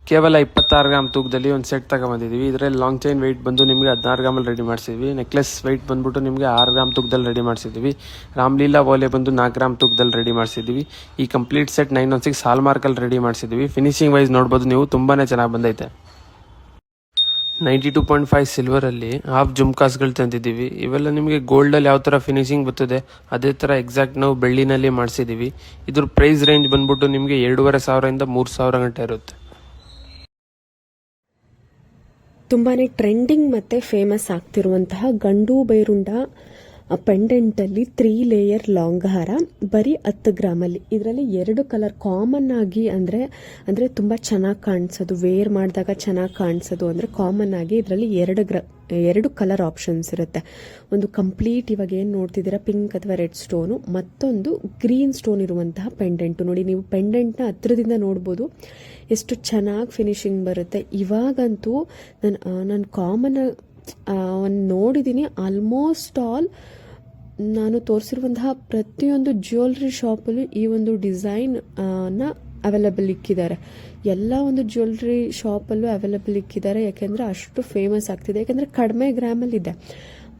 ಕೇವಲ 26 ಗ್ರಾಮ್ ತೂಕದಲ್ಲಿ ಒಂದು ಸೆಟ್ ತಗೊಂಬಂದಿದ್ದೀವಿ. ಇದರಲ್ಲಿ ಲಾಂಗ್ ಚೈನ್ ವೆಯ್ಟ್ ಬಂದು ನಿಮಗೆ 16 ಗ್ರಾಮಲ್ಲಿ ರೆಡಿ ಮಾಡಿಸಿದ್ವಿ. ನೆಕ್ಲೆಸ್ ವೆಯ್ಟ್ ಬಂದ್ಬಿಟ್ಟು ನಿಮಗೆ 6 ಗ್ರಾಮ್ ತೂಕದಲ್ಲಿ ರೆಡಿ ಮಾಡಿಸಿದ್ವಿ. ರಾಮ್ಲೀಲಾ ಓಲೆ ಬಂದು 4 ಗ್ರಾಮ್ ತೂಕದಲ್ಲಿ ರೆಡಿ ಮಾಡಿಸಿದ್ವಿ. ಈ ಕಂಪ್ಲೀಟ್ ಸೆಟ್ 916 ಹಾಲ್ಮಾರ್ಕಲ್ಲಿ ರೆಡಿ ಮಾಡಿಸಿದ್ವಿ. ಫಿನಿಶಿಂಗ್ ವೈಸ್ ನೋಡ್ಬೋದು ನೀವು, ತುಂಬಾ ಚೆನ್ನಾಗಿ ಬಂದೈತೆ. 92.5 ಸಿಲ್ವರಲ್ಲಿ ಹಾಫ್ ಜುಮ್ಕಾಸ್ಗಳು ತಂದಿದ್ದೀವಿ. ಇವೆಲ್ಲ ನಿಮಗೆ ಗೋಲ್ಡಲ್ಲಿ ಯಾವ ಥರ ಫಿನಿಶಿಂಗ್ ಬರ್ತದೆ ಅದೇ ಥರ ಎಕ್ಸಾಕ್ಟ್ ನಾವು ಬೆಳ್ಳಿನಲ್ಲಿ ಮಾಡಿಸಿದ್ದೀವಿ. ಇದ್ರ ಪ್ರೈಸ್ ರೇಂಜ್ ಬಂದ್ಬಿಟ್ಟು ನಿಮಗೆ 2,500 3,000 ಗಂಟೆ ಇರುತ್ತೆ. ತುಂಬಾ ಟ್ರೆಂಡಿಂಗ್ ಮತ್ತು ಫೇಮಸ್ ಆಗ್ತಿರುವಂತಹ ಗಂಡು ಬೈರುಂಡ ಪೆಂಡೆಂಟಲ್ಲಿ 3 ಲೇಯರ್ ಲಾಂಗ್ ಹಾರ ಬರೀ 10 ಗ್ರಾಮಲ್ಲಿ. ಇದರಲ್ಲಿ 2 ಕಲರ್ ಕಾಮನ್ ಆಗಿ ಅಂದರೆ ತುಂಬ ಚೆನ್ನಾಗಿ ಕಾಣಿಸೋದು, ವೇರ್ ಮಾಡಿದಾಗ ಚೆನ್ನಾಗಿ ಕಾಣಿಸೋದು ಅಂದರೆ ಕಾಮನ್ ಆಗಿ ಇದರಲ್ಲಿ 2 ಕಲರ್ ಆಪ್ಷನ್ಸ್ ಇರುತ್ತೆ. ಒಂದು ಕಂಪ್ಲೀಟ್ ಇವಾಗ ಏನು ನೋಡ್ತಿದ್ದೀರಾ ಪಿಂಕ್ ಅಥವಾ ರೆಡ್ ಸ್ಟೋನು, ಮತ್ತೊಂದು ಗ್ರೀನ್ ಸ್ಟೋನ್ ಇರುವಂತಹ ಪೆಂಡೆಂಟು. ನೋಡಿ, ನೀವು ಪೆಂಡೆಂಟ್ನ ಹತ್ರದಿಂದ ನೋಡ್ಬೋದು ಎಷ್ಟು ಚೆನ್ನಾಗಿ ಫಿನಿಶಿಂಗ್ ಬರುತ್ತೆ. ಇವಾಗಂತೂ ನಾನು ಕಾಮನ್ ಒಂದು ನೋಡಿದ್ದೀನಿ. ಆಲ್ಮೋಸ್ಟ್ ಆಲ್ ನಾನು ತೋರಿಸಿರುವಂತಹ ಪ್ರತಿಯೊಂದು ಜ್ಯುವೆಲ್ರಿ ಶಾಪಲ್ಲೂ ಈ ಒಂದು ಡಿಸೈನ್ ಅವೈಲಬಲ್ ಇಕ್ಕಿದ್ದಾರೆ. ಎಲ್ಲ ಒಂದು ಜ್ಯುವೆಲ್ರಿ ಶಾಪಲ್ಲೂ ಅವೈಲಬಲ್ ಇಕ್ಕಿದ್ದಾರೆ, ಯಾಕೆಂದರೆ ಅಷ್ಟು ಫೇಮಸ್ ಆಗ್ತಿದೆ. ಯಾಕೆಂದರೆ ಕಡಿಮೆ ಗ್ರಾಮಲ್ಲಿದೆ,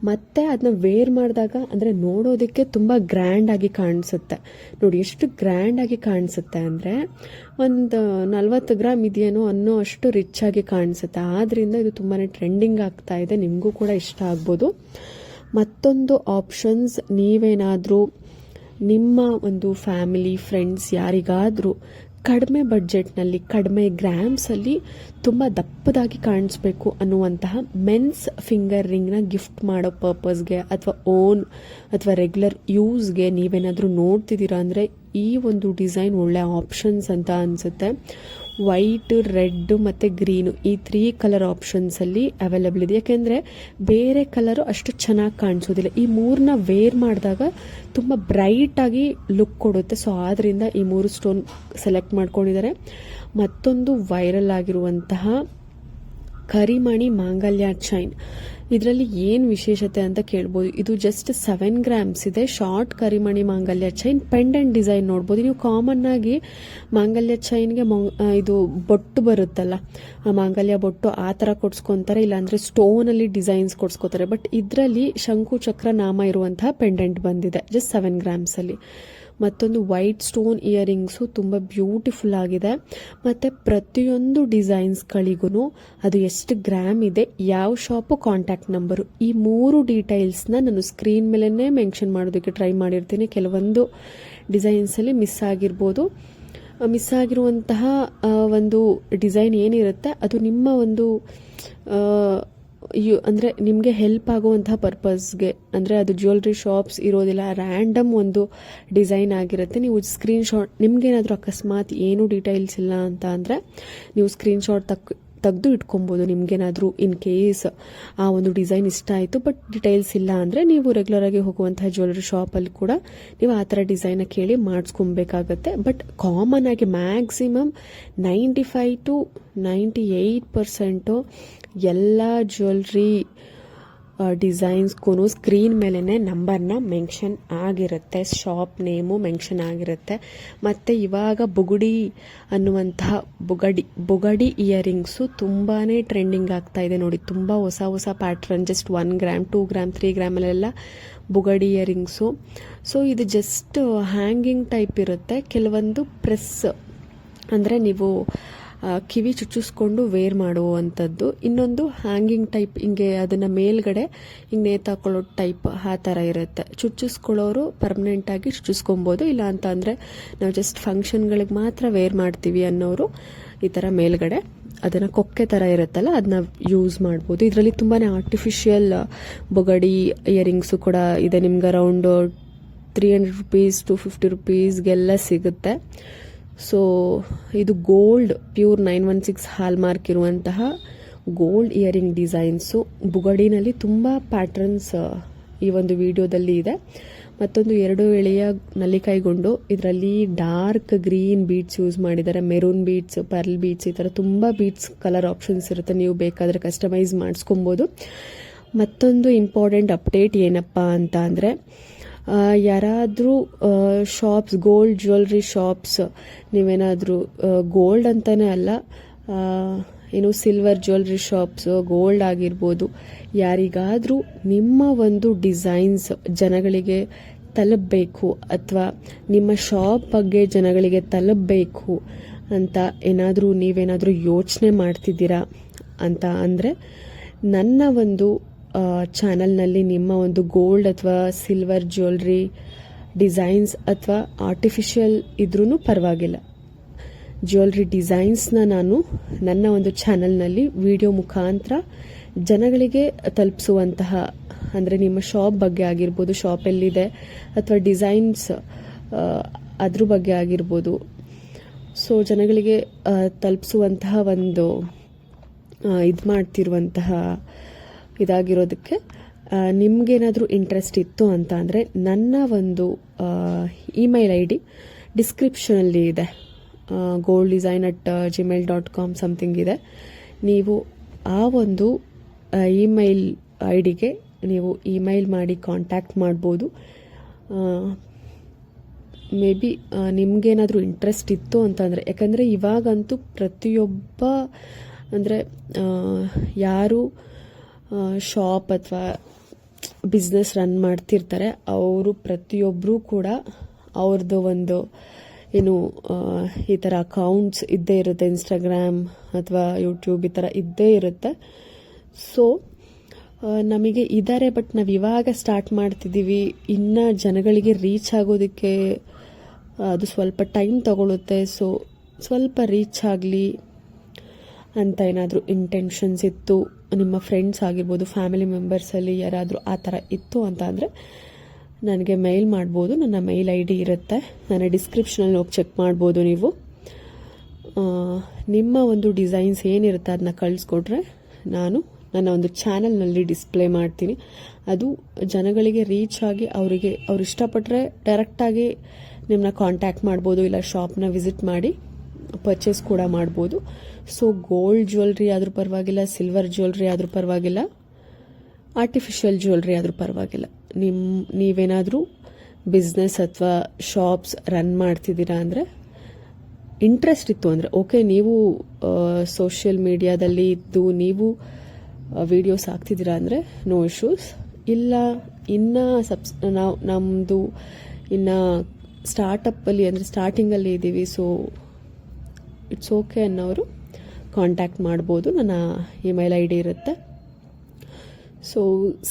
ಮತ್ತು ಅದನ್ನ ವೇರ್ ಮಾಡಿದಾಗ ಅಂದರೆ ನೋಡೋದಕ್ಕೆ ತುಂಬ ಗ್ರ್ಯಾಂಡಾಗಿ ಕಾಣಿಸುತ್ತೆ. ನೋಡಿ ಎಷ್ಟು ಗ್ರ್ಯಾಂಡಾಗಿ ಕಾಣಿಸುತ್ತೆ ಅಂದರೆ ಒಂದು 40 ಗ್ರಾಮ್ ಇದೆಯೇನೋ ಅನ್ನೋ ಅಷ್ಟು ರಿಚ್ ಆಗಿ ಕಾಣಿಸುತ್ತೆ. ಆದ್ದರಿಂದ ಇದು ತುಂಬಾ ಟ್ರೆಂಡಿಂಗ್ ಆಗ್ತಾ ಇದೆ, ನಿಮಗೂ ಕೂಡ ಇಷ್ಟ ಆಗ್ಬೋದು. ಮತ್ತೊಂದು ಆಪ್ಷನ್ಸ್, ನೀವೇನಾದರೂ ನಿಮ್ಮ ಒಂದು ಫ್ಯಾಮಿಲಿ ಫ್ರೆಂಡ್ಸ್ ಯಾರಿಗಾದರೂ ಕಡಿಮೆ ಬಡ್ಜೆಟ್ನಲ್ಲಿ ಕಡಿಮೆ ಗ್ರಾಮ್ಸಲ್ಲಿ ತುಂಬ ದಪ್ಪದಾಗಿ ಕಾಣಿಸ್ಬೇಕು ಅನ್ನುವಂತಹ ಮೆನ್ಸ್ ಫಿಂಗರ್ ರಿಂಗ್ನ ಗಿಫ್ಟ್ ಮಾಡೋ ಪರ್ಪಸ್ಗೆ ಅಥವಾ ರೆಗ್ಯುಲರ್ ಯೂಸ್ಗೆ ನೀವೇನಾದರೂ ನೋಡ್ತಿದ್ದೀರಾ ಅಂದರೆ ಈ ಒಂದು ಡಿಸೈನ್ ಒಳ್ಳೆ ಆಪ್ಷನ್ಸ್ ಅಂತ ಅನಿಸುತ್ತೆ. ವೈಟ್, ರೆಡ್ ಮತ್ತು ಗ್ರೀನು ಈ 3 ಕಲರ್ ಆಪ್ಷನ್ಸಲ್ಲಿ ಅವೈಲಬಲ್ ಇದೆ. ಯಾಕೆಂದರೆ ಬೇರೆ ಕಲರು ಅಷ್ಟು ಚೆನ್ನಾಗಿ ಕಾಣಿಸೋದಿಲ್ಲ. ಈ 3ನ ವೇರ್ ಮಾಡಿದಾಗ ತುಂಬ ಬ್ರೈಟಾಗಿ ಲುಕ್ ಕೊಡುತ್ತೆ. ಸೊ ಆದ್ದರಿಂದ ಈ 3 ಸ್ಟೋನ್ ಸೆಲೆಕ್ಟ್ ಮಾಡ್ಕೊಂಡಿದ್ದಾರೆ. ಮತ್ತೊಂದು ವೈರಲ್ ಆಗಿರುವಂತಹ ಕರಿಮಣಿ ಮಾಂಗಲ್ಯ ಚೈನ್, ಇದರಲ್ಲಿ ಏನು ವಿಶೇಷತೆ ಅಂತ ಕೇಳ್ಬೋದು. ಇದು ಜಸ್ಟ್ 7 ಗ್ರಾಮ್ಸ್ ಇದೆ. ಶಾರ್ಟ್ ಕರಿಮಣಿ ಮಾಂಗಲ್ಯ ಚೈನ್ ಪೆಂಡೆಂಟ್ ಡಿಸೈನ್ ನೋಡ್ಬೋದು ನೀವು. ಕಾಮನ್ ಆಗಿ ಮಾಂಗಲ್ಯ ಚೈನ್ಗೆ ಇದು ಬೊಟ್ಟು ಬರುತ್ತಲ್ಲ, ಆ ಮಾಂಗಲ್ಯ ಬೊಟ್ಟು ಆ ಥರ ಕೊಡ್ಸ್ಕೊತಾರೆ, ಇಲ್ಲಾಂದರೆ ಸ್ಟೋನಲ್ಲಿ ಡಿಸೈನ್ಸ್ ಕೊಡ್ಸ್ಕೊತಾರೆ. ಬಟ್ ಇದರಲ್ಲಿ ಶಂಕು ಚಕ್ರ ನಾಮ ಇರುವಂತಹ ಪೆಂಡೆಂಟ್ ಬಂದಿದೆ ಜಸ್ಟ್ 7 ಗ್ರಾಮ್ಸಲ್ಲಿ. ಮತ್ತೊಂದು ವೈಟ್ ಸ್ಟೋನ್ ಇಯರಿಂಗ್ಸು ತುಂಬ ಬ್ಯೂಟಿಫುಲ್ ಆಗಿದೆ. ಮತ್ತು ಪ್ರತಿಯೊಂದು ಡಿಸೈನ್ಸ್ಗಳಿಗೂ ಅದು ಎಷ್ಟು ಗ್ರಾಮ್ ಇದೆ, ಯಾವ ಶಾಪು, ಕಾಂಟ್ಯಾಕ್ಟ್ ನಂಬರು, ಈ 3 ಡೀಟೇಲ್ಸ್ನ ನಾನು ಸ್ಕ್ರೀನ್ ಮೇಲೇ ಮೆನ್ಷನ್ ಮಾಡೋದಕ್ಕೆ ಟ್ರೈ ಮಾಡಿರ್ತೀನಿ. ಕೆಲವೊಂದು ಡಿಸೈನ್ಸಲ್ಲಿ ಮಿಸ್ ಆಗಿರುವಂತಹ ಒಂದು ಡಿಸೈನ್ ಏನಿರುತ್ತೆ ಅದು ನಿಮ್ಮ ಒಂದು ಅಂದರೆ ನಿಮಗೆ ಹೆಲ್ಪ್ ಆಗುವಂತಹ ಪರ್ಪಸ್ಗೆ, ಅಂದರೆ ಅದು ಜ್ಯುವೆಲ್ರಿ ಶಾಪ್ಸ್ ಇರೋದಿಲ್ಲ, ರ್ಯಾಂಡಮ್ ಒಂದು ಡಿಸೈನ್ ಆಗಿರುತ್ತೆ. ನೀವು ಸ್ಕ್ರೀನ್ಶಾಟ್, ನಿಮಗೇನಾದರೂ ಅಕಸ್ಮಾತ್ ಏನೂ ಡೀಟೇಲ್ಸ್ ಇಲ್ಲ ಅಂತ ಅಂದರೆ ನೀವು ಸ್ಕ್ರೀನ್ಶಾಟ್ ತೆಗೆದು ಇಟ್ಕೊಬೋದು. ನಿಮಗೇನಾದರೂ ಇನ್ ಕೇಸ್ ಆ ಒಂದು ಡಿಸೈನ್ ಇಷ್ಟ ಆಯಿತು ಬಟ್ ಡೀಟೇಲ್ಸ್ ಇಲ್ಲ ಅಂದರೆ ನೀವು ರೆಗ್ಯುಲರಾಗಿ ಹೋಗುವಂತಹ ಜ್ಯುವೆಲ್ರಿ ಶಾಪಲ್ಲಿ ಕೂಡ ನೀವು ಆ ಥರ ಡಿಸೈನ ಕೇಳಿ ಮಾಡಿಸ್ಕೊಬೇಕಾಗತ್ತೆ. ಬಟ್ ಕಾಮನ್ ಆಗಿ ಮ್ಯಾಕ್ಸಿಮಮ್ 95 to 98% ಎಲ್ಲ ಜ್ಯುವೆಲ್ರಿ ಡಿಸೈನ್ಸ್ಗೂ ಸ್ಕ್ರೀನ್ ಮೇಲೇ ನಂಬರ್ನ ಮೆನ್ಷನ್ ಆಗಿರುತ್ತೆ, ಶಾಪ್ ನೇಮು ಮೆನ್ಷನ್ ಆಗಿರುತ್ತೆ. ಮತ್ತು ಇವಾಗ ಬುಗುಡಿ ಅನ್ನುವಂತಹ ಬುಗಡಿ ಇಯರಿಂಗ್ಸು ತುಂಬಾ ಟ್ರೆಂಡಿಂಗ್ ಆಗ್ತಾ ಇದೆ. ನೋಡಿ, ತುಂಬ ಹೊಸ ಪ್ಯಾಟ್ರನ್, ಜಸ್ಟ್ 1 ಗ್ರಾಮ್ 2 ಗ್ರಾಮ್ 3 ಗ್ರಾಮಲ್ಲೆಲ್ಲ ಬುಗಡಿ ಇಯರಿಂಗ್ಸು. ಸೊ ಇದು ಜಸ್ಟ್ ಹ್ಯಾಂಗಿಂಗ್ ಟೈಪ್ ಇರುತ್ತೆ. ಕೆಲವೊಂದು ಪ್ರೆಸ್ ಅಂದರೆ ನೀವು ಕಿವಿ ಚುಚ್ಚಿಸ್ಕೊಂಡು ವೇರ್ ಮಾಡುವಂಥದ್ದು, ಇನ್ನೊಂದು ಹ್ಯಾಂಗಿಂಗ್ ಟೈಪ್, ಹಿಂಗೆ ಅದನ್ನು ಮೇಲ್ಗಡೆ ಹಿಂಗೆ ನೇತಾಕೊಳ್ಳೋ ಟೈಪ್ ಆ ಥರ ಇರುತ್ತೆ. ಚುಚ್ಚಿಸ್ಕೊಳ್ಳೋರು ಪರ್ಮನೆಂಟಾಗಿ ಚುಚ್ಚಿಸ್ಕೊಬೋದು, ಇಲ್ಲ ಅಂತ ಅಂದರೆ ನಾವು ಜಸ್ಟ್ ಫಂಕ್ಷನ್ಗಳಿಗೆ ಮಾತ್ರ ವೇರ್ ಮಾಡ್ತೀವಿ ಅನ್ನೋರು ಈ ಥರ ಮೇಲ್ಗಡೆ ಅದನ್ನು ಕೊಕ್ಕೆ ಥರ ಇರುತ್ತಲ್ಲ ಅದನ್ನ ಯೂಸ್ ಮಾಡ್ಬೋದು. ಇದರಲ್ಲಿ ತುಂಬಾ ಆರ್ಟಿಫಿಷಿಯಲ್ ಬೊಗಡಿ ಇಯರಿಂಗ್ಸು ಕೂಡ ಇದೆ. ನಿಮ್ಗೆ ಅರೌಂಡ್ 300 rupees to 50 rupeesಗೆಲ್ಲ ಸಿಗುತ್ತೆ. ಸೊ ಇದು ಗೋಲ್ಡ್ ಪ್ಯೂರ್ 916 ಹಾಲ್ಮಾರ್ಕ್ ಇರುವಂತಹ ಗೋಲ್ಡ್ ಇಯರಿಂಗ್ ಡಿಸೈನ್ಸು. ಬುಗಡಿನಲ್ಲಿ ತುಂಬ ಪ್ಯಾಟ್ರನ್ಸ್ ಈ ಒಂದು ವಿಡಿಯೋದಲ್ಲಿ ಇದೆ. ಮತ್ತೊಂದು 2 ಎಳೆಯ ನಲ್ಲಿಕಾಯಿ ಗುಂಡು, ಇದರಲ್ಲಿ ಡಾರ್ಕ್ ಗ್ರೀನ್ ಬೀಡ್ಸ್ ಯೂಸ್ ಮಾಡಿದ್ದಾರೆ, ಮೆರೂನ್ ಬೀಡ್ಸ್, ಪರ್ಲ್ ಬೀಡ್ಸ್, ಈ ಥರ ತುಂಬ ಬೀಡ್ಸ್ ಕಲರ್ ಆಪ್ಷನ್ಸ್ ಇರುತ್ತೆ. ನೀವು ಬೇಕಾದರೆ ಕಸ್ಟಮೈಸ್ ಮಾಡಿಸ್ಕೊಬೋದು. ಮತ್ತೊಂದು ಇಂಪಾರ್ಟೆಂಟ್ ಅಪ್ಡೇಟ್ ಏನಪ್ಪ ಅಂತ ಅಂದರೆ, ಯಾರಾದರೂ ಶಾಪ್ಸ್, ಗೋಲ್ಡ್ ಜ್ಯುವೆಲ್ರಿ ಶಾಪ್ಸ್, ನೀವೇನಾದರೂ ಗೋಲ್ಡ್ ಅಂತಲೇ ಅಲ್ಲ ಏನು ಸಿಲ್ವರ್ ಜ್ಯುವೆಲ್ರಿ ಶಾಪ್ಸು, ಗೋಲ್ಡ್ ಆಗಿರ್ಬೋದು, ಯಾರಿಗಾದರೂ ನಿಮ್ಮ ಒಂದು ಡಿಸೈನ್ಸ್ ಜನಗಳಿಗೆ ತಲುಪಬೇಕು ಅಥವಾ ನಿಮ್ಮ ಶಾಪ್ ಬಗ್ಗೆ ಜನಗಳಿಗೆ ತಲುಪಬೇಕು ಅಂತ ನೀವೇನಾದರೂ ಯೋಚನೆ ಮಾಡ್ತಿದ್ದೀರಾ ಅಂತ ಅಂದರೆ ನನ್ನ ಒಂದು ಚಾನಲ್ನಲ್ಲಿ ನಿಮ್ಮ ಒಂದು ಗೋಲ್ಡ್ ಅಥವಾ ಸಿಲ್ವರ್ ಜ್ಯುವೆಲ್ರಿ ಡಿಸೈನ್ಸ್ ಅಥವಾ ಆರ್ಟಿಫಿಷಿಯಲ್ ಇದ್ರೂ ಪರವಾಗಿಲ್ಲ, ಜ್ಯುವೆಲ್ರಿ ಡಿಸೈನ್ಸ್ನ ನಾನು ನನ್ನ ಒಂದು ಚಾನಲ್ನಲ್ಲಿ ವಿಡಿಯೋ ಮುಖಾಂತರ ಜನಗಳಿಗೆ ತಲುಪಿಸುವಂತಹ, ಅಂದರೆ ನಿಮ್ಮ ಶಾಪ್ ಬಗ್ಗೆ ಆಗಿರ್ಬೋದು, ಶಾಪ್ ಎಲ್ಲಿದೆ ಅಥವಾ ಡಿಸೈನ್ಸ್ ಅದ್ರ ಬಗ್ಗೆ ಆಗಿರ್ಬೋದು, ಸೊ ಜನಗಳಿಗೆ ತಲುಪಿಸುವಂತಹ ಒಂದು ಇದು ಮಾಡ್ತಿರುವಂತಹ ಇದಾಗಿರೋದಕ್ಕೆ ನಿಮಗೇನಾದರೂ ಇಂಟ್ರೆಸ್ಟ್ ಇತ್ತು ಅಂತ ಅಂದರೆ ನನ್ನ ಒಂದು ಇಮೇಲ್ ID ಡಿಸ್ಕ್ರಿಪ್ಷನಲ್ಲಿ ಇದೆ, golddesign@gmail.com ಸಮಥಿಂಗ್ ಇದೆ. ನೀವು ಆ ಒಂದು ಇಮೇಲ್ ID-ಗೆ ನೀವು ಇಮೇಲ್ ಮಾಡಿ ಕಾಂಟ್ಯಾಕ್ಟ್ ಮಾಡ್ಬೋದು. ಮೇ ಬಿ ನಿಮಗೇನಾದರೂ ಇಂಟ್ರೆಸ್ಟ್ ಇತ್ತು ಅಂತಂದರೆ, ಯಾಕಂದರೆ ಇವಾಗಂತೂ ಪ್ರತಿಯೊಬ್ಬ ಅಂದರೆ ಯಾರು ಶಾಪ್ ಅಥವಾ ಬಿಸ್ನೆಸ್ ರನ್ ಮಾಡ್ತಿರ್ತಾರೆ ಅವರು ಪ್ರತಿಯೊಬ್ಬರೂ ಕೂಡ ಅವ್ರದ್ದು ಒಂದು ಏನು ಈ ಥರ ಅಕೌಂಟ್ಸ್ ಇದ್ದೇ ಇರುತ್ತೆ, ಇನ್ಸ್ಟಾಗ್ರಾಮ್ ಅಥವಾ ಯೂಟ್ಯೂಬ್ ಈ ಥರ ಇದ್ದೇ ಇರುತ್ತೆ. ಸೊ ನಮಗೆ ಇದ್ದಾರೆ, ಬಟ್ ನಾವು ಇವಾಗ ಸ್ಟಾರ್ಟ್ ಮಾಡ್ತಿದ್ದೀವಿ, ಇನ್ನು ಜನಗಳಿಗೆ ರೀಚ್ ಆಗೋದಕ್ಕೆ ಅದು ಸ್ವಲ್ಪ ಟೈಮ್ ತಗೊಳುತ್ತೆ. ಸೊ ಸ್ವಲ್ಪ ರೀಚ್ ಆಗಲಿ ಅಂತ ಏನಾದರೂ ಇಂಟೆನ್ಷನ್ಸ್ ಇತ್ತು, ನಿಮ್ಮ ಫ್ರೆಂಡ್ಸ್ ಆಗಿರ್ಬೋದು, ಫ್ಯಾಮಿಲಿ ಮೆಂಬರ್ಸಲ್ಲಿ ಯಾರಾದರೂ ಆ ಥರ ಇತ್ತು ಅಂತ ಅಂದರೆ ನನಗೆ ಮೇಲ್ ಮಾಡ್ಬೋದು. ನನ್ನ ಮೇಲ್ ID ಇರುತ್ತೆ, ನನ್ನ ಡಿಸ್ಕ್ರಿಪ್ಷನಲ್ಲಿ ಹೋಗಿ ಚೆಕ್ ಮಾಡ್ಬೋದು. ನೀವು ನಿಮ್ಮ ಒಂದು ಡಿಸೈನ್ಸ್ ಏನಿರುತ್ತೆ ಅದನ್ನ ಕಳಿಸ್ಕೊಟ್ರೆ ನಾನು ನನ್ನ ಒಂದು ಚಾನಲ್ನಲ್ಲಿ ಡಿಸ್ಪ್ಲೇ ಮಾಡ್ತೀನಿ. ಅದು ಜನಗಳಿಗೆ ರೀಚ್ ಆಗಿ ಅವ್ರು ಇಷ್ಟಪಟ್ಟರೆ ಡೈರೆಕ್ಟಾಗಿ ನಿಮ್ಮನ್ನ ಕಾಂಟ್ಯಾಕ್ಟ್ ಮಾಡ್ಬೋದು, ಇಲ್ಲ ಶಾಪ್ನ ವಿಸಿಟ್ ಮಾಡಿ ಪರ್ಚೇಸ್ ಕೂಡ ಮಾಡ್ಬೋದು. ಸೊ ಗೋಲ್ಡ್ ಜ್ಯುವೆಲ್ರಿ ಆದರೂ ಪರವಾಗಿಲ್ಲ, ಸಿಲ್ವರ್ ಜ್ಯುವೆಲ್ರಿ ಆದರೂ ಪರವಾಗಿಲ್ಲ, ಆರ್ಟಿಫಿಷಿಯಲ್ ಜ್ಯುವೆಲ್ರಿ ಆದರೂ ಪರವಾಗಿಲ್ಲ, ನೀವೇನಾದರೂ ಬಿಸ್ನೆಸ್ ಅಥವಾ ಶಾಪ್ಸ್ ರನ್ ಮಾಡ್ತಿದ್ದೀರಾ ಅಂದರೆ, ಇಂಟ್ರೆಸ್ಟ್ ಇತ್ತು ಅಂದರೆ ಓಕೆ, ನೀವು ಸೋಷಿಯಲ್ ಮೀಡಿಯಾದಲ್ಲಿ ಇದ್ದು ನೀವು ವಿಡಿಯೋಸ್ ಹಾಕ್ತಿದ್ದೀರಾ ಅಂದರೆ ನೋ ಇಶ್ಯೂಸ್. ಇಲ್ಲ ಇನ್ನು ನಮ್ಮದು ಇನ್ನು ಸ್ಟಾರ್ಟಪ್ಪಲ್ಲಿ ಅಂದರೆ ಸ್ಟಾರ್ಟಿಂಗಲ್ಲಿ ಇದ್ದೀವಿ, ಸೊ ಇಟ್ಸ್ ಓಕೆ ಅನ್ನೋರು ಕಾಂಟ್ಯಾಕ್ಟ್ ಮಾಡ್ಬೋದು. ನನ್ನ ಇಮೇಲ್ ID ಇರುತ್ತೆ. So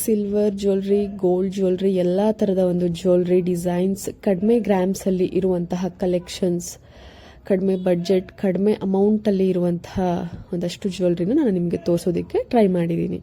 silver jewellery, gold jewellery, ಎಲ್ಲ ಥರದ ಒಂದು ಜ್ಯುವೆಲ್ರಿ ಡಿಸೈನ್ಸ್, ಕಡಿಮೆ ಗ್ರಾಮ್ಸಲ್ಲಿ ಇರುವಂತಹ ಕಲೆಕ್ಷನ್ಸ್, ಕಡಿಮೆ ಬಡ್ಜೆಟ್, ಕಡಿಮೆ ಅಮೌಂಟಲ್ಲಿ ಇರುವಂತಹ ಒಂದಷ್ಟು ಜ್ಯುವೆಲ್ರಿನ ನಾನು ನಿಮಗೆ ತೋರಿಸೋದಕ್ಕೆ ಟ್ರೈ ಮಾಡಿದ್ದೀನಿ.